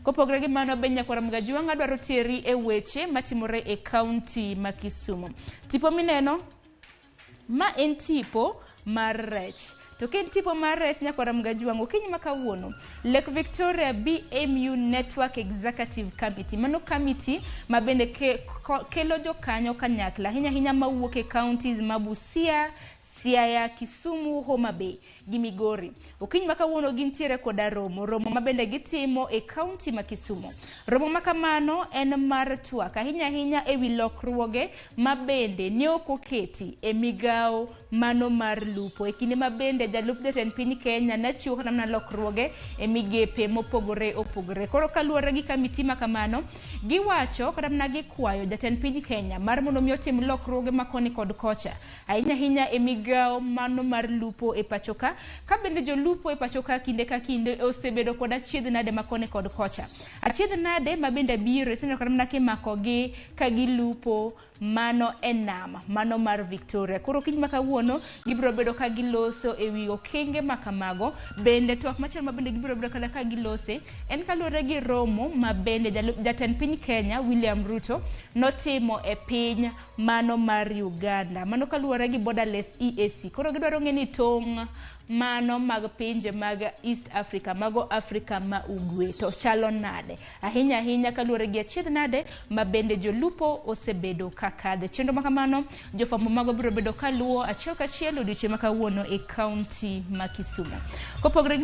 Kopogre gi mano be nyakwara Mgajwanga dwaro tieri e weche matimore e county ma Kisumu. Tipo mineno ma en tipo mar rech. To ken tipo mar rech nyakwara Mgajwanga okinyi makawuono Lake Victoria BMU Network Executive Committee mano committee ma bende kelo jokanyo kanyakla hinya mawuok e counties ma Busia, Siaya, Kisumu, Homa Bay gi Migori. Okinyi makawuono gintiere koda romo ma bende gitimo e county ma Kisumu. Romo makamano en mar twak hinya e wi lokruoge ma bende ne okoketi e migao mano mar Lupo e kinde ma bende jalup jatend piny Kenya ne chiwo na lokruoge e migepe mopogore opogore. Koro kaluwore gi kamiti makamano giwacho kata na gikwayo jatend piny Kenya mar mondo mi otim lokruoge makoni kod kocha hinya e migao mano mar Lupo e pachoka ka bende jolupo e pachoka kinde ka kinde osebedo kod achiedh nade makoni kod kocha. Achiedh nade ma bende biro sino kata na kimako gi ka gilupo mano enam mano mar Victoria. Koro kiny makawuono gibiro bedo ka giloso e wi okenge makamago bende twak machielo ma bende gibiro bedo kada ka gilose en kaluwore gi romo ma bende jatend piny Kenya William Ruto notimo e piny mano mar Uganda mano kaluwore gi borderless EAC. Koro gidwaro ng'eni tong' mano mag pinje mag East Africa mago Africa ma ugwe to chalo nade hinya kaluwore gi achiedh nade ma bende jolupo osebedo kakadhe. Chenro makamano jofamo mago biro bedo kaluwo achiel kachiel odiochieng' makawuono e county ma Kisumu. Kopogre